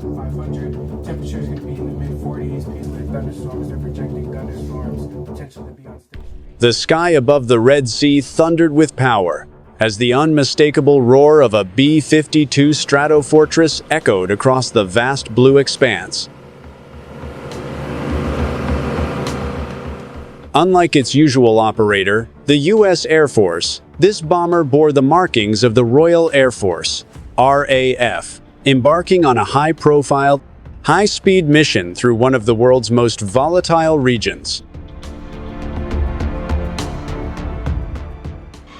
1,500. Temperature is going to be in the mid-40s. With thunderstorms, they're projecting thunderstorms potentially to be on station. The sky above the Red Sea thundered with power as the unmistakable roar of a B-52 Stratofortress echoed across the vast blue expanse. Unlike its usual operator, the U.S. Air Force, this bomber bore the markings of the Royal Air Force, RAF, embarking on a high-profile, high-speed mission through one of the world's most volatile regions.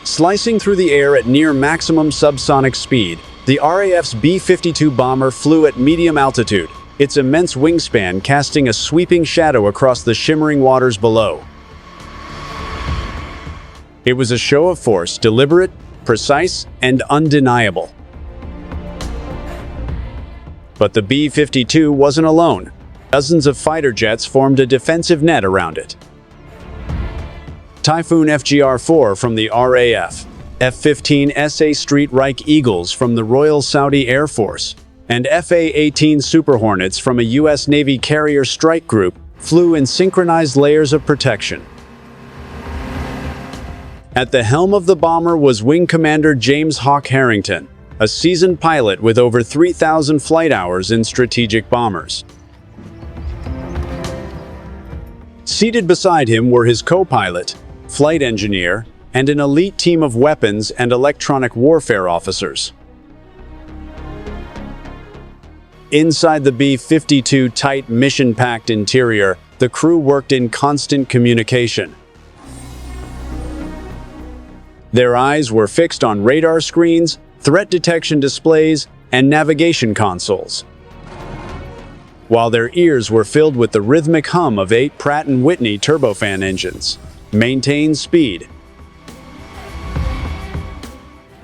Slicing through the air at near maximum subsonic speed, the RAF's B-52 bomber flew at medium altitude, its immense wingspan casting a sweeping shadow across the shimmering waters below. It was a show of force, deliberate, precise, and undeniable. But the B-52 wasn't alone. Dozens of fighter jets formed a defensive net around it. Typhoon FGR4 from the RAF, F-15 SA Street Reich Eagles from the Royal Saudi Air Force, and FA-18 Super Hornets from a U.S. Navy carrier strike group flew in synchronized layers of protection. At the helm of the bomber was Wing Commander James Hawk Harrington, a seasoned pilot with over 3,000 flight hours in strategic bombers. Seated beside him were his co-pilot, flight engineer, and an elite team of weapons and electronic warfare officers. Inside the B-52 tight mission-packed interior, the crew worked in constant communication. Their eyes were fixed on radar screens, threat detection displays, and navigation consoles, while their ears were filled with the rhythmic hum of 8 Pratt & Whitney turbofan engines. Maintain speed.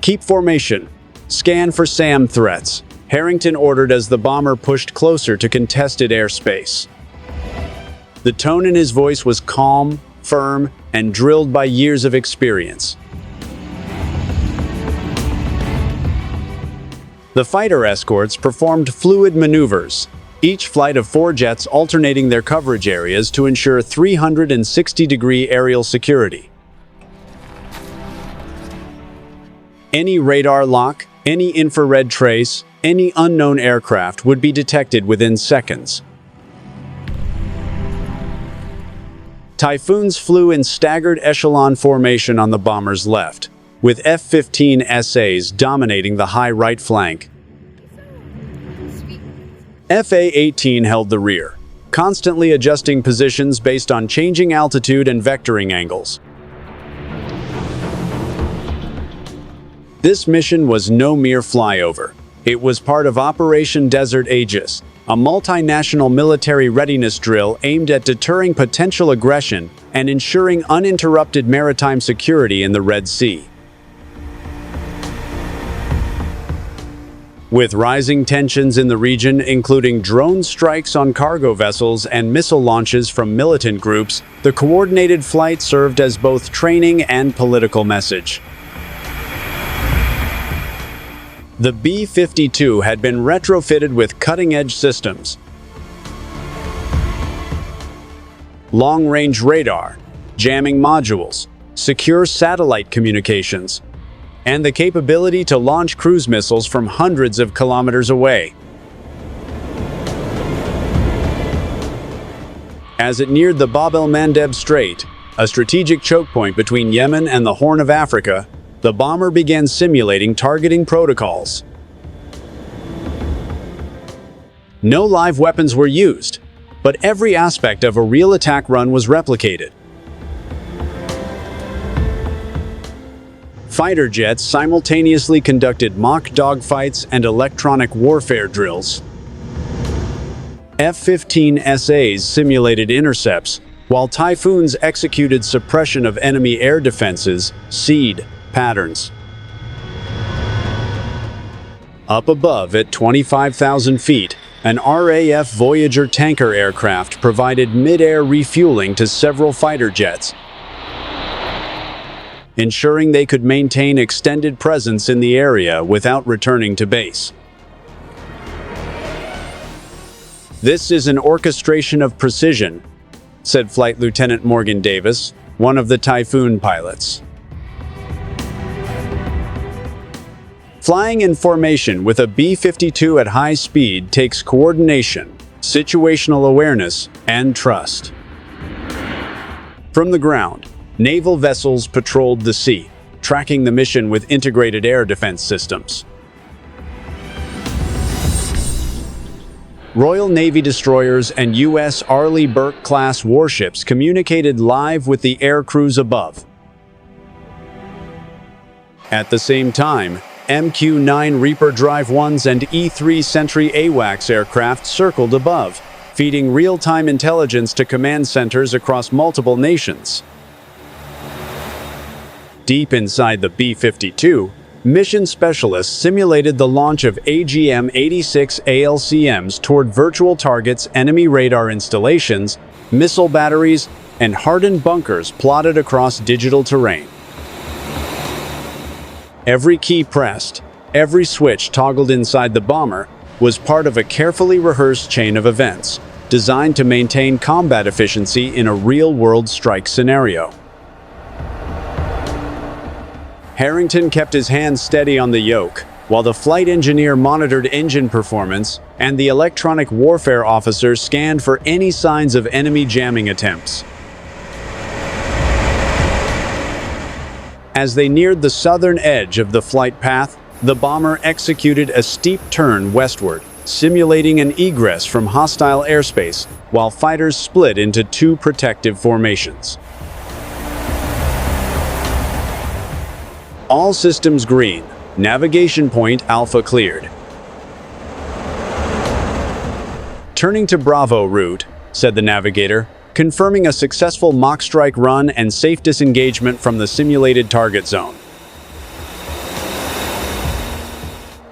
Keep formation. Scan for SAM threats, Harrington ordered as the bomber pushed closer to contested airspace. The tone in his voice was calm, firm, and drilled by years of experience. The fighter escorts performed fluid maneuvers, each flight of 4 jets alternating their coverage areas to ensure 360-degree aerial security. Any radar lock, any infrared trace, any unknown aircraft would be detected within seconds. Typhoons flew in staggered echelon formation on the bomber's left, with F-15 SAs dominating the high right flank. FA-18 held the rear, constantly adjusting positions based on changing altitude and vectoring angles. This mission was no mere flyover. It was part of Operation Desert Aegis, a multinational military readiness drill aimed at deterring potential aggression and ensuring uninterrupted maritime security in the Red Sea. With rising tensions in the region, including drone strikes on cargo vessels and missile launches from militant groups, the coordinated flight served as both training and political message. The B-52 had been retrofitted with cutting-edge systems, long-range radar, jamming modules, secure satellite communications, and the capability to launch cruise missiles from hundreds of kilometers away. As it neared the Bab el-Mandeb Strait, a strategic choke point between Yemen and the Horn of Africa, the bomber began simulating targeting protocols. No live weapons were used, but every aspect of a real attack run was replicated. Fighter jets simultaneously conducted mock dogfights and electronic warfare drills. F-15 SAs simulated intercepts, while Typhoons executed suppression of enemy air defenses, SEAD, patterns. Up above at 25,000 feet, an RAF Voyager tanker aircraft provided mid-air refueling to several fighter jets, ensuring they could maintain extended presence in the area without returning to base. "This is an orchestration of precision," said Flight Lieutenant Morgan Davis, one of the Typhoon pilots. Flying in formation with a B-52 at high speed takes coordination, situational awareness, and trust. From the ground, naval vessels patrolled the sea, tracking the mission with integrated air defense systems. Royal Navy destroyers and U.S. Arleigh Burke-class warships communicated live with the air crews above. At the same time, MQ-9 Reaper Drive 1s and E-3 Sentry AWACS aircraft circled above, feeding real-time intelligence to command centers across multiple nations. Deep inside the B-52, mission specialists simulated the launch of AGM-86 ALCMs toward virtual targets, enemy radar installations, missile batteries, and hardened bunkers plotted across digital terrain. Every key pressed, every switch toggled inside the bomber was part of a carefully rehearsed chain of events, designed to maintain combat efficiency in a real-world strike scenario. Harrington kept his hands steady on the yoke, while the flight engineer monitored engine performance, and the electronic warfare officer scanned for any signs of enemy jamming attempts. As they neared the southern edge of the flight path, the bomber executed a steep turn westward, simulating an egress from hostile airspace, while fighters split into two protective formations. All systems green. Navigation point Alpha cleared. "Turning to Bravo route," said the navigator, confirming a successful mock strike run and safe disengagement from the simulated target zone.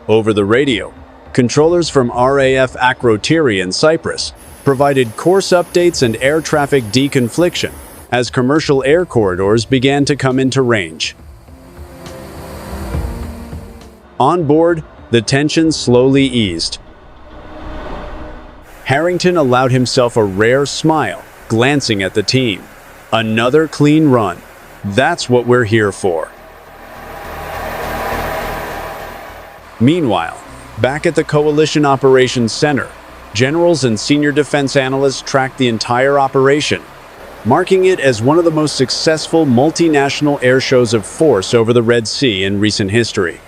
Over the radio, controllers from RAF Akrotiri in Cyprus provided course updates and air traffic deconfliction as commercial air corridors began to come into range. On board, the tension slowly eased. Harrington allowed himself a rare smile, glancing at the team. Another clean run. That's what we're here for. Meanwhile, back at the Coalition Operations Center, generals and senior defense analysts tracked the entire operation, marking it as one of the most successful multinational air shows of force over the Red Sea in recent history.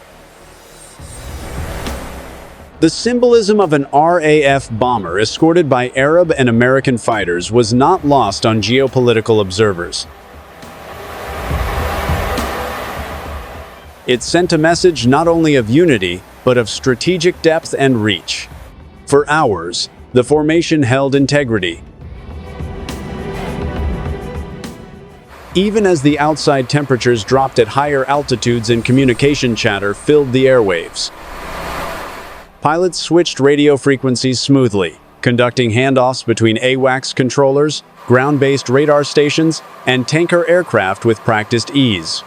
The symbolism of an RAF bomber escorted by Arab and American fighters was not lost on geopolitical observers. It sent a message not only of unity, but of strategic depth and reach. For hours, the formation held integrity. Even as the outside temperatures dropped at higher altitudes and communication chatter filled the airwaves. Pilots switched radio frequencies smoothly, conducting handoffs between AWACS controllers, ground-based radar stations, and tanker aircraft with practiced ease.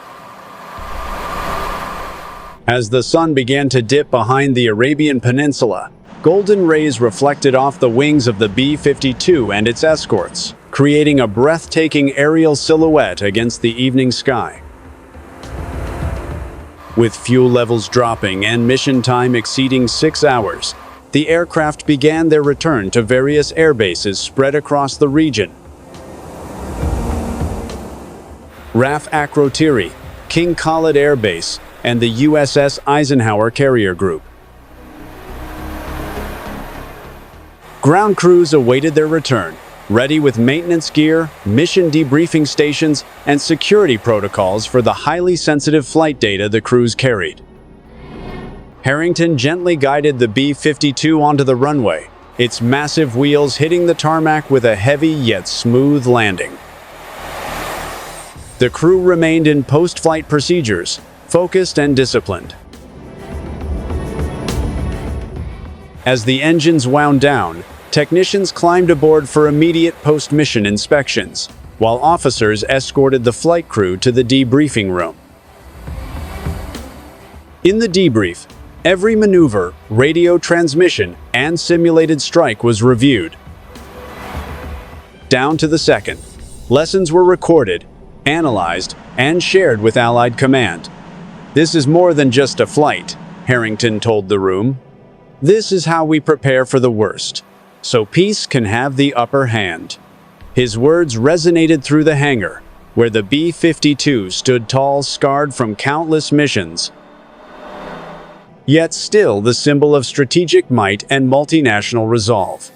As the sun began to dip behind the Arabian Peninsula, golden rays reflected off the wings of the B-52 and its escorts, creating a breathtaking aerial silhouette against the evening sky. With fuel levels dropping and mission time exceeding 6 hours, the aircraft began their return to various airbases spread across the region. RAF Akrotiri, King Khalid Air Base, and the USS Eisenhower Carrier Group. Ground crews awaited their return, ready with maintenance gear, mission debriefing stations, and security protocols for the highly sensitive flight data the crews carried. Harrington gently guided the B-52 onto the runway, its massive wheels hitting the tarmac with a heavy yet smooth landing. The crew remained in post-flight procedures, focused and disciplined. As the engines wound down, technicians climbed aboard for immediate post-mission inspections, while officers escorted the flight crew to the debriefing room. In the debrief, Every maneuver, radio transmission, and simulated strike was reviewed, down to the second. Lessons were recorded, analyzed, and shared with Allied command. "This is more than just a flight," Harrington told the room. "This is how we prepare for the worst, so peace can have the upper hand." His words resonated through the hangar, where the B-52 stood tall, scarred from countless missions, yet still the symbol of strategic might and multinational resolve.